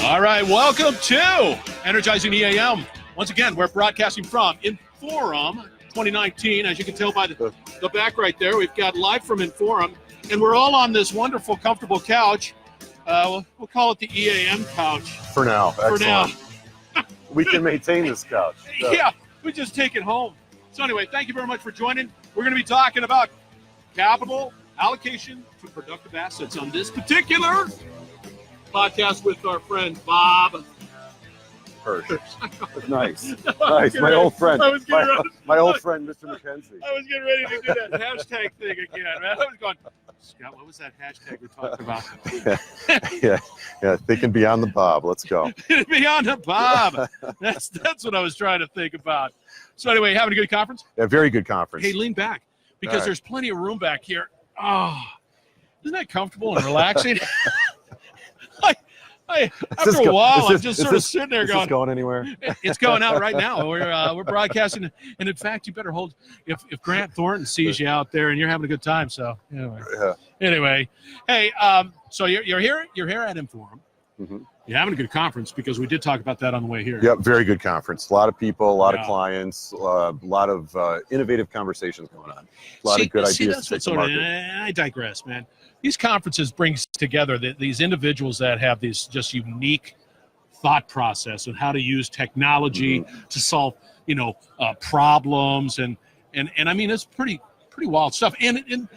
All right, welcome to Energizing EAM. Once again, we're broadcasting from InforEAM 2019. As you can tell by the back right there, we've got live from InforEAM, and we're all on this wonderful, comfortable couch. We'll call it the EAM couch. For now. For now. We can maintain this couch. So. Yeah, we just take it home. So anyway, thank you very much for joining. We're going to be talking about capital allocation to productive assets on this particular podcast with our friend Bob Hersh. Nice. Nice. My old friend. My old friend, Mr. McKenzie. I was getting ready to do that hashtag thing again, man. I was going, Scott, what was that hashtag we talked about? Yeah. Thinking beyond the Bob. Let's go. Beyond the Bob. That's what I was trying to think about. So anyway, having a good conference? Yeah, very good conference. Hey, lean back because there's plenty of room back here. Oh, isn't that comfortable and relaxing? After a while, I'm just sort of sitting there going, going anywhere? It's going out right now. We're broadcasting, and in fact, you better hold. If Grant Thornton sees you out there and you're having a good time, so anyway, hey, so you're here at InforEAM. Mm-hmm. You're having a good conference because we did talk about that on the way here. Yep, very good conference. A lot of people, a lot of clients, a lot of innovative conversations going on. A lot of good ideas to take to market. I digress, man. These conferences bring together these individuals that have these just unique thought process on how to use technology to solve, problems, and I mean it's pretty wild stuff. And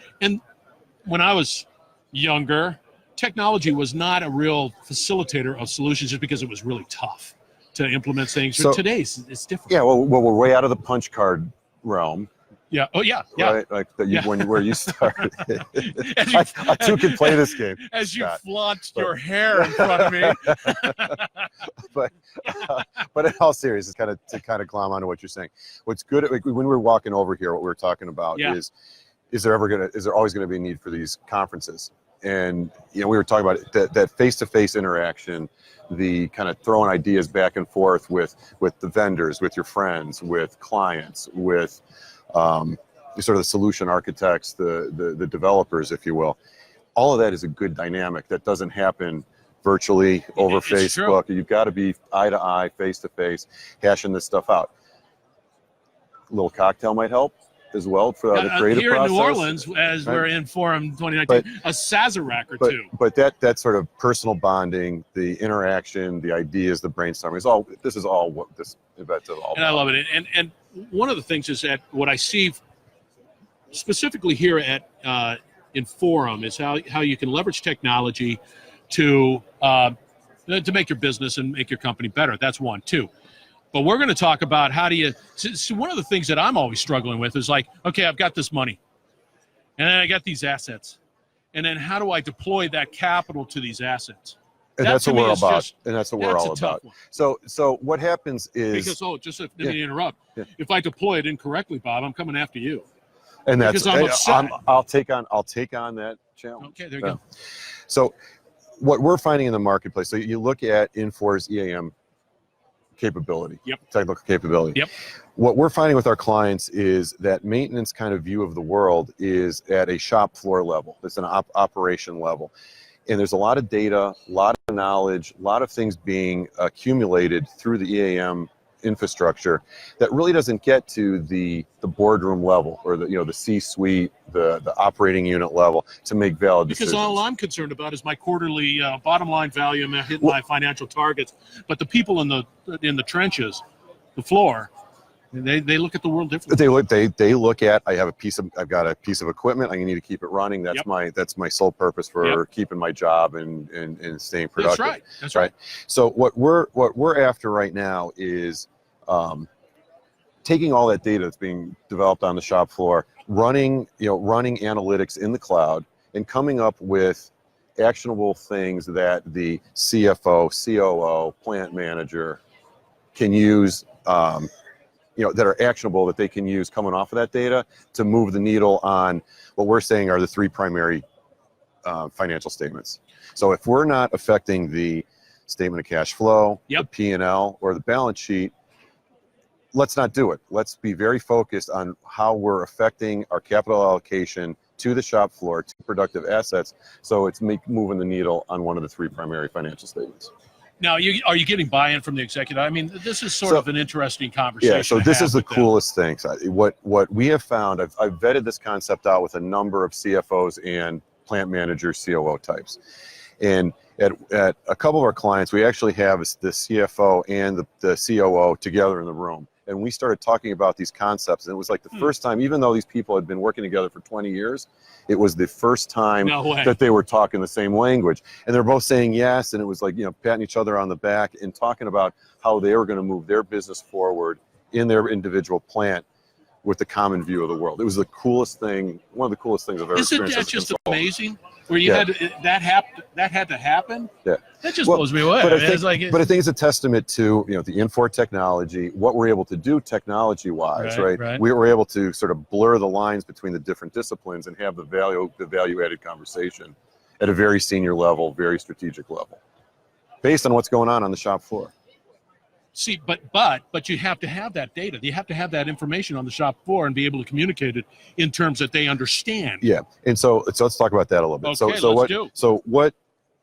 when I was younger, technology was not a real facilitator of solutions just because it was really tough to implement things. But today's it's different. Yeah, well, we're way out of the punch card realm. Yeah. Oh, yeah. Right? Like where you started. I too can play this game. As you flaunt your hair in front of me. but in all seriousness, to glom onto what you're saying. What's good, when we were walking over here, what we were talking about is there always going to be a need for these conferences? And we were talking about that face-to-face interaction, the kind of throwing ideas back and forth with the vendors, with your friends, with clients, with sort of the solution architects, the developers, if you will. All of that is a good dynamic that doesn't happen virtually over Facebook. You've got to be eye to eye, face to face, hashing this stuff out. A little cocktail might help as well for the creative here process. In New Orleans, as we're in InforEAM 2019, a Sazerac or two. But that sort of personal bonding, the interaction, the ideas, the brainstorming this is all what this event is all about. And I love it. And one of the things is that what I see specifically here at InforEAM is how you can leverage technology to make your business and make your company better. That's one. Two. But we're going to talk about how do you – so one of the things that I'm always struggling with is like, okay, I've got this money, and then I got these assets, and then how do I deploy that capital to these assets? And that's what we're about. And that's what we're all about. So what happens is – because, just let me interrupt. Yeah. If I deploy it incorrectly, Bob, I'm coming after you. And that's – I'm upset. I'll take on that challenge. Okay, there you go. So what we're finding in the marketplace, so you look at Infor's EAM capability, technical capability. What we're finding with our clients is that maintenance kind of view of the world is at a shop floor level. It's an operation level. And there's a lot of data, a lot of knowledge, a lot of things being accumulated through the EAM infrastructure that really doesn't get to the boardroom level or the C-suite, the operating unit level to make valid decisions. Because all I'm concerned about is my quarterly bottom line value and hitting my financial targets. But the people in the trenches, the floor, they look at the world differently. They look at I've got a piece of equipment. I need to keep it running. That's my sole purpose for keeping my job and staying productive. That's right. So what we're after right now is taking all that data that's being developed on the shop floor, running analytics in the cloud, and coming up with actionable things that the CFO, COO, plant manager can use, that are actionable that they can use coming off of that data to move the needle on what we're saying are the three primary financial statements. So if we're not affecting the statement of cash flow, the P&L, or the balance sheet, let's not do it. Let's be very focused on how we're affecting our capital allocation to the shop floor, to productive assets, so it's moving the needle on one of the three primary financial statements. Now, are you getting buy-in from the executive? I mean, this is sort of an interesting conversation. Yeah, so this is the coolest thing. So what we have found, I've vetted this concept out with a number of CFOs and plant manager COO types. And at a couple of our clients, we actually have the CFO and the COO together in the room. And we started talking about these concepts. And it was like the first time, even though these people had been working together for 20 years, it was the first time that they were talking the same language. And they're both saying yes. And it was like, you know, patting each other on the back and talking about how they were going to move their business forward in their individual plant with the common view of the world. It was the coolest thing, one of the coolest things I've ever experienced. Isn't that just amazing? Where you had to, that had to happen. Yeah, that just blows me away. But I think it's a testament to, you know, the Infor technology, what we're able to do technology-wise, right? We were able to sort of blur the lines between the different disciplines and have the value-added conversation at a very senior level, very strategic level, based on what's going on the shop floor. See, but you have to have that data. You have to have that information on the shop floor and be able to communicate it in terms that they understand. Yeah, and so let's talk about that a little bit. Okay, so what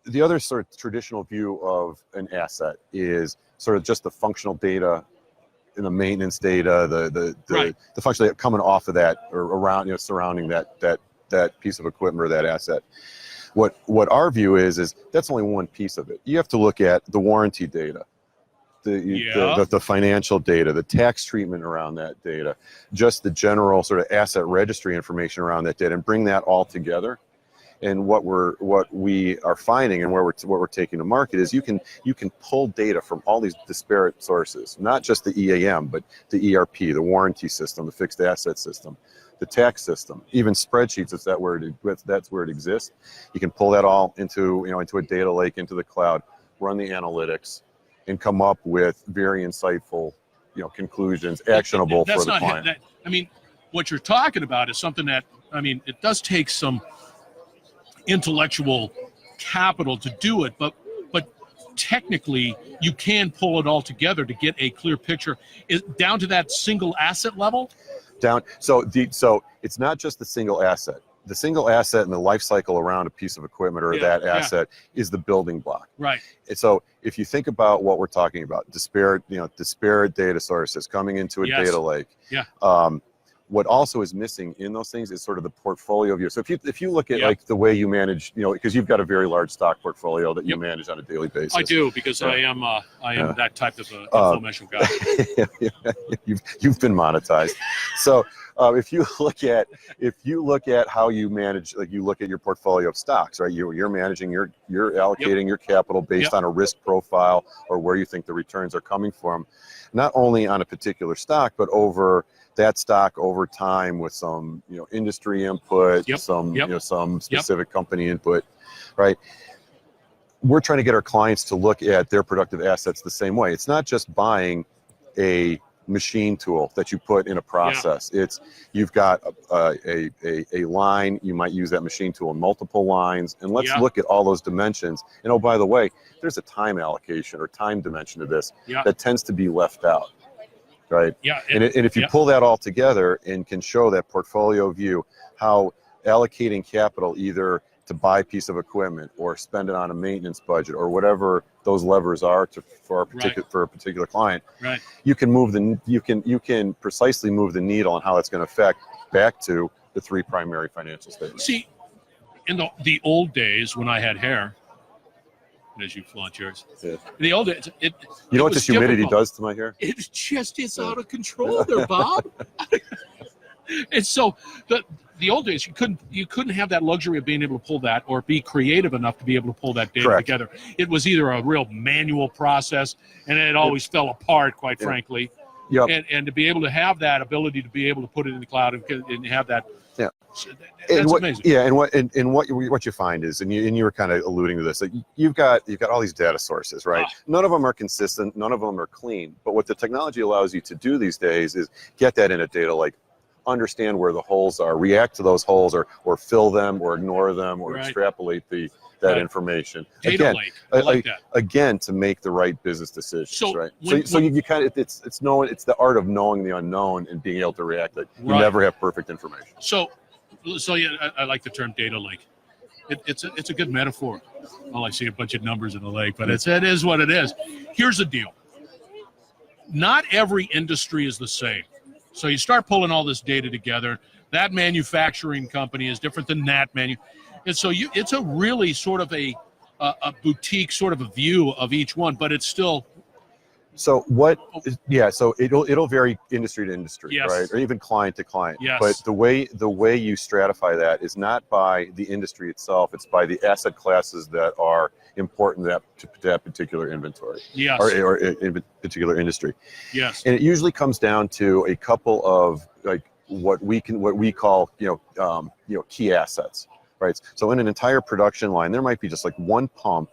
the other sort of traditional view of an asset is sort of just the functional data and the maintenance data, the functional data coming off of that or around, you know, surrounding that piece of equipment or that asset. What our view is that's only one piece of it. You have to look at the warranty data. The financial data, the tax treatment around that data, just the general sort of asset registry information around that data, and bring that all together. And what we are finding and what we're taking to market is you can pull data from all these disparate sources, not just the EAM, but the ERP, the warranty system, the fixed asset system, the tax system, even spreadsheets, if that's where it exists. You can pull that all into a data lake, into the cloud, run the analytics, and come up with very insightful, you know, conclusions, actionable for the client. I mean, what you're talking about is something that, I mean, it does take some intellectual capital to do it, but technically you can pull it all together to get a clear picture. Is down to that single asset level? So it's not just the single asset. The single asset and the life cycle around a piece of equipment or that asset is the building block. Right. And so if you think about what we're talking about, disparate data sources coming into a data lake. Yeah. What also is missing in those things is sort of the portfolio view. So if you look at like the way you manage, you know, because you've got a very large stock portfolio that you manage on a daily basis. I do, because I am that type of information guy. You've been monetized. So if you look at how you manage, like you look at your portfolio of stocks, right? You're managing, you're allocating your capital based on a risk profile or where you think the returns are coming from, not only on a particular stock, but over that stock over time with some, you know, industry input, some specific company input, right? We're trying to get our clients to look at their productive assets the same way. It's not just buying a machine tool that you put in a process. It's you've got a line, you might use that machine tool in multiple lines, and let's look at all those dimensions. And oh, by the way, there's a time allocation or time dimension to this that tends to be left out. Right. Yeah. And if you pull that all together and can show that portfolio view, how allocating capital either to buy a piece of equipment or spend it on a maintenance budget or whatever those levers are for a particular client, you can precisely move the needle on how it's going to affect back to the three primary financial statements. See, in the old days when I had hair, as you flaunt yours. Yeah. In the old days, you know what this humidity does to my hair? It's out of control there, Bob. And so the old days, you couldn't have that luxury of being able to pull that or be creative enough to be able to pull that data together. It was either a real manual process, and it always fell apart, quite frankly. Yep. And to be able to have that ability to be able to put it in the cloud and have that. Yeah. That's amazing. Yeah, and what you find is, and you were kind of alluding to this, like you've got all these data sources, right? None of them are consistent, none of them are clean. But what the technology allows you to do these days is get that in a data lake, understand where the holes are, react to those holes, or fill them, or ignore them, or extrapolate that information. Data lake. I like that. Again, to make the right business decisions, right? So you kind of it's the art of knowing the unknown and being able to react. Like you never have perfect information. So yeah, I like the term data lake. it's a good metaphor. All I see a bunch of numbers in the lake, but it is what it is. Here's the deal. Not every industry is the same. So you start pulling all this data together. That manufacturing company is different than that and so it's a really sort of a boutique sort of a view of each one, but it's still. So so it'll vary industry to industry, yes. right? Or even client to client. Yes. But the way you stratify that is not by the industry itself, it's by the asset classes that are important to that particular inventory. Yes. Or in particular industry. Yes. And it usually comes down to a couple of like what we call key assets, right? So in an entire production line, there might be just like one pump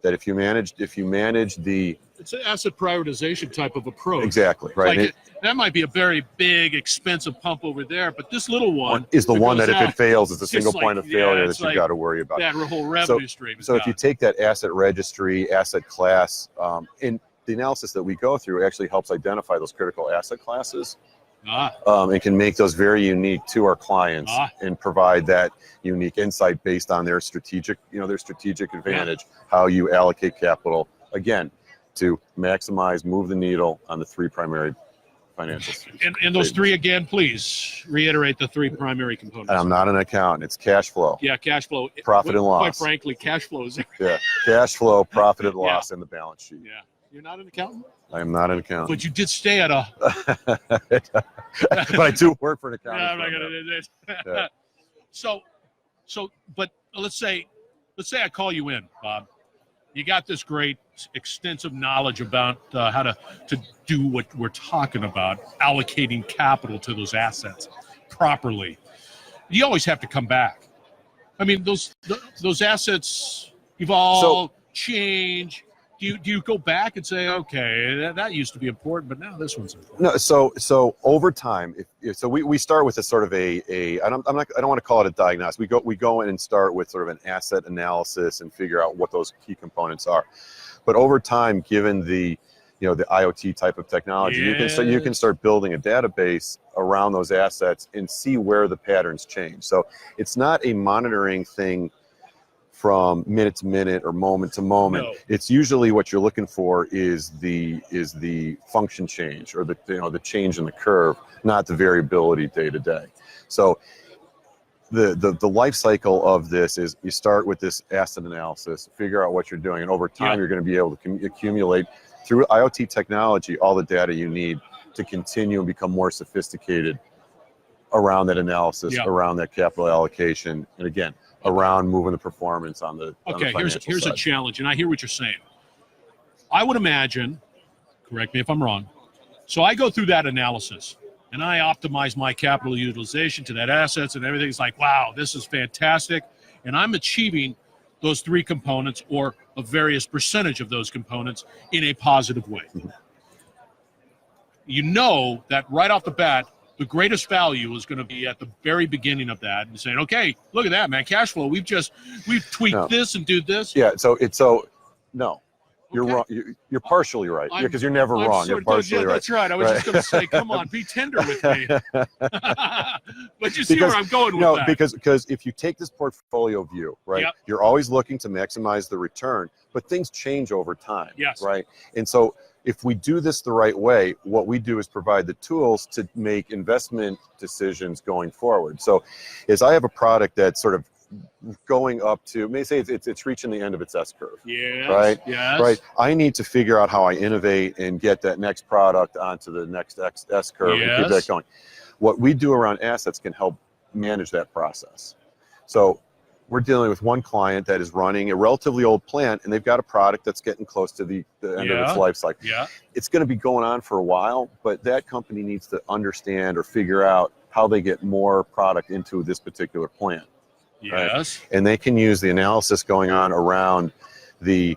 that if you manage the, it's an asset prioritization type of approach. Exactly, right. Like that might be a very big, expensive pump over there, but this little one is the one that if it fails, it's a single point of failure that you've got to worry about. That whole revenue stream. So if you take that asset registry, asset class, in the analysis that we go through actually helps identify those critical asset classes. And can make those very unique to our clients and provide that unique insight based on their strategic advantage, how you allocate capital, again, to maximize, move the needle on the three primary financials. And those three again, please reiterate the three primary components. And I'm not an accountant. It's cash flow. Yeah, cash flow. Profit and loss. Quite frankly, cash flow is. Yeah, cash flow, profit and loss in the balance sheet. Yeah. You're not an accountant? I am not an accountant. But you did stay at a. But I do work for an accountant. Yeah, I'm not gonna do this. Yeah. So, but let's say I call you in, Bob. You got this great, extensive knowledge about how to do what we're talking about, allocating capital to those assets properly. You always have to come back. I mean, those assets evolve, change. Do you go back and say, okay, that used to be important, but now this one's important? No. So over time, we start with a sort of I don't want to call it a diagnosis. We go in and start with sort of an asset analysis and figure out what those key components are. But over time, given the IoT type of technology, you can start building a database around those assets and see where the patterns change. So it's not a monitoring thing from minute to minute or moment to moment. No. It's usually what you're looking for is the function change or the change in the curve, not the variability day to day. So the life cycle of this is you start with this asset analysis, figure out what you're doing, and over time you're going to be able to accumulate through IoT technology all the data you need to continue and become more sophisticated around that analysis, around that capital allocation, and again, around moving the performance on the here's side. A challenge, and I hear what you're saying. I would imagine, correct me if I'm wrong, so I go through that analysis and I optimize my capital utilization to that assets and everything's like, wow, this is fantastic, and I'm achieving those three components or a various percentage of those components in a positive way. Mm-hmm. You know that right off the bat, the greatest value is going to be at the very beginning of that and saying, okay, look at that, man, cash flow. We've tweaked this and do this. Yeah. No, you're wrong. You're partially right because you're never wrong. You're partially right. That's right. I was just going to say, come on, be tender with me. But you see where I'm going with that. No, because if you take this portfolio view, right, you're always looking to maximize the return, but things change over time. Yes. Right. And so if we do this the right way, what we do is provide the tools to make investment decisions going forward. So as I have a product that's sort of going up to, may say it's reaching the end of its S curve. Yes, right? Yes. Right. I need to figure out how I innovate and get that next product onto the next S curve and keep that going. What we do around assets can help manage that process. So we're dealing with one client that is running a relatively old plant, and they've got a product that's getting close to the end of its life cycle. Yeah. It's going to be going on for a while, but that company needs to understand or figure out how they get more product into this particular plant. Yes. Right? And they can use the analysis going on around the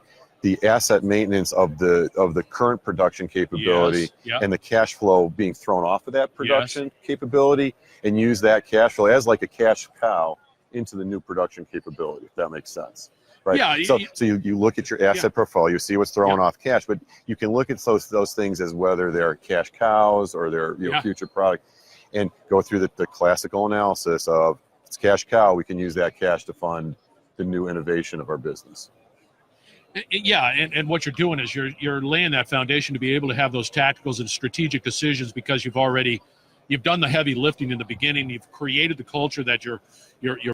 asset maintenance of the current production capability and the cash flow being thrown off of that production capability, and use that cash flow as like a cash cow into the new production capability, if that makes sense. Right. Yeah. So you look at your asset portfolio, you see what's throwing off cash, but you can look at those things as whether they're cash cows or they're future product, and go through the classical analysis of it's cash cow. We can use that cash to fund the new innovation of our business. Yeah, and what you're doing is you're laying that foundation to be able to have those tactical and strategic decisions, because you've done the heavy lifting in the beginning. You've created the culture that you're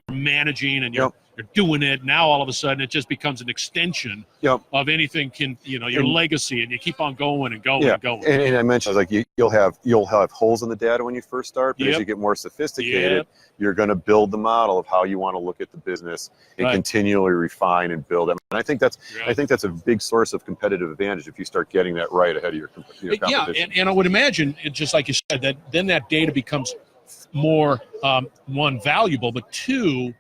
managing, and you're doing it. Now all of a sudden it just becomes an extension of anything your legacy, and you keep on going and going and going. And I mentioned, like, you'll have holes in the data when you first start, but as you get more sophisticated, you're going to build the model of how you want to look at the business and continually refine and build it. And I think that's a big source of competitive advantage if you start getting that right ahead of your competition. Yeah, and I would imagine, just like you said, that then that data becomes more, one, valuable, but two,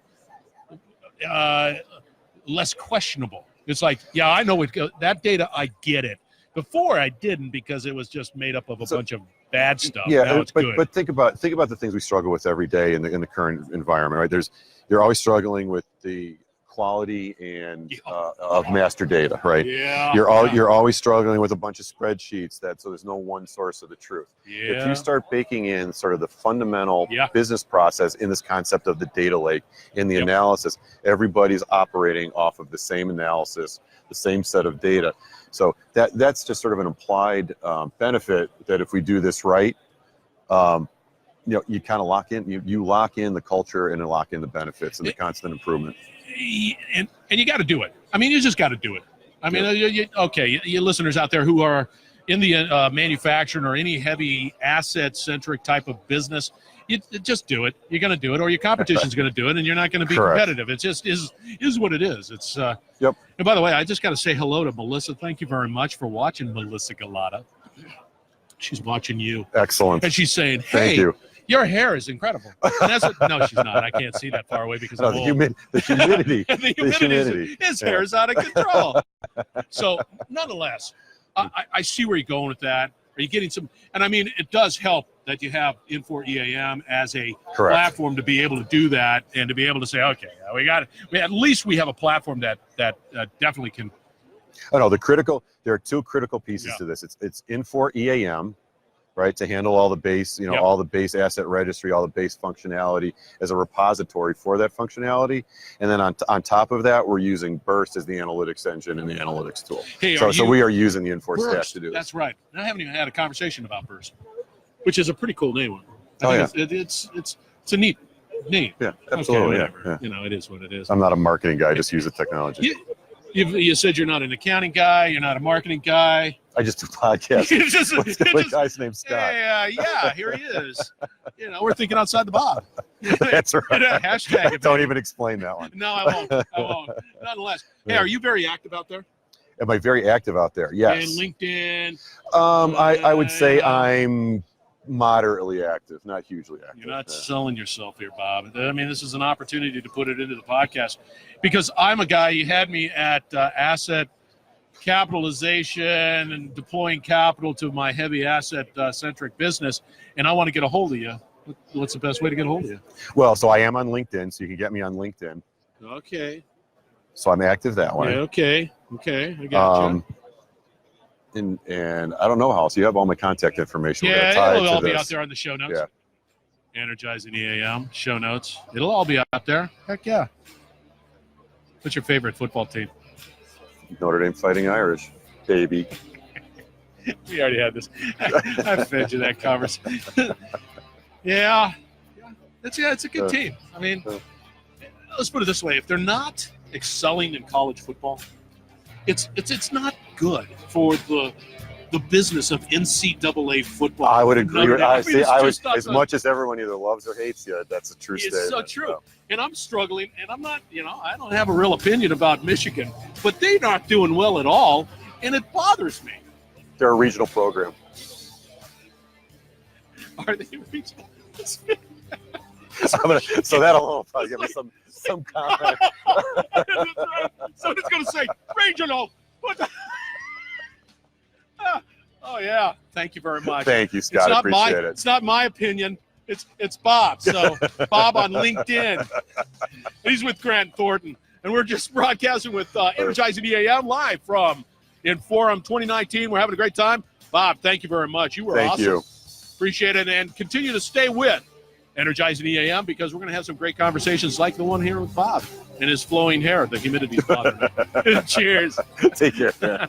less questionable. It's like, yeah, I know that data, I get it. Before I didn't, because it was just made up of a bunch of bad stuff. Yeah, now it's good. But think about the things we struggle with every day in the current environment, right? You're always struggling with the quality and of master data, right? Yeah. You're always struggling with a bunch of spreadsheets so there's no one source of the truth. Yeah. If you start baking in sort of the fundamental business process in this concept of the data lake, in the analysis, everybody's operating off of the same analysis, the same set of data. So that's just sort of an implied benefit that if we do this right, you kind of lock in, you lock in the culture and lock in the benefits and the constant improvement. And you got to do it. I mean, you just got to do it. I mean, you listeners out there who are in the manufacturing or any heavy asset-centric type of business, you just do it. You're going to do it, or your competition's going to do it, and you're not going to be competitive. It just is what it is. It's And by the way, I just got to say hello to Melissa. Thank you very much for watching, Melissa Galata. She's watching you. Excellent. And she's saying, hey, thank you. Your hair is incredible. And no, she's not. I can't see that far away because I'm old. The humidity. The humidity. His hair is out of control. So, nonetheless, I see where you're going with that. Are you getting some? And I mean, it does help that you have Infor EAM as a platform to be able to do that and to be able to say, okay, we got it. At least we have a platform that definitely can. Oh no, there are two critical pieces to this. It's Infor EAM, right, to handle all the base, all the base asset registry, all the base functionality as a repository for that functionality. And then on top of that, we're using Burst as the analytics engine and the analytics tool. Hey, so we are using the Infor stack to do this. That's right. And I haven't even had a conversation about Burst, which is a pretty cool name. It's a neat name. Yeah, absolutely. Okay, yeah. It is what it is. I'm not a marketing guy. I just use the technology. You said you're not an accounting guy. You're not a marketing guy. I just do podcasts. The guy's name's Scott. Yeah, here he is. We're thinking outside the box. That's right. Hashtag. Don't even explain that one. No, I won't. Nonetheless, hey, are you very active out there? Am I very active out there? Yes. And LinkedIn. I would say I'm moderately active, not hugely active. You're not selling yourself here, Bob. I mean, this is an opportunity to put it into the podcast, because I'm a guy. You had me at asset capitalization and deploying capital to my heavy asset centric business, and I want to get a hold of you. What's the best way to get a hold of you? Well, so I am on LinkedIn, so you can get me on LinkedIn. Okay. So I'm active that way. Yeah, okay, I got you. And I don't know how else. You have all my contact information. It'll all be out there on the show notes. Yeah. Energizing EAM show notes. It'll all be out there. Heck yeah. What's your favorite football team? Notre Dame Fighting Irish, baby. We already had this. I fed you that conversation. Yeah. It's a good team. I mean, let's put it this way: if they're not excelling in college football, it's not good for the business of NCAA football. I would agree. As much as everyone either loves or hates you, that's a true statement. It's so true. So. And I'm struggling, and I'm not, I don't have a real opinion about Michigan, but they're not doing well at all, and it bothers me. They're a regional program. Are they regional? So that'll probably give me some comment. Right. Somebody's going to say, regional. What the? Oh, yeah. Thank you very much. Thank you, Scott. Appreciate it. It's not my opinion. It's Bob. So Bob on LinkedIn. He's with Grant Thornton. And we're just broadcasting with Energizing EAM live from InforEAM 2019. We're having a great time. Bob, thank you very much. You were awesome. Thank you. Appreciate it. And continue to stay with Energizing EAM, because we're going to have some great conversations like the one here with Bob. and his flowing hair. The humidity's bothering me. Cheers. Take care. Yeah.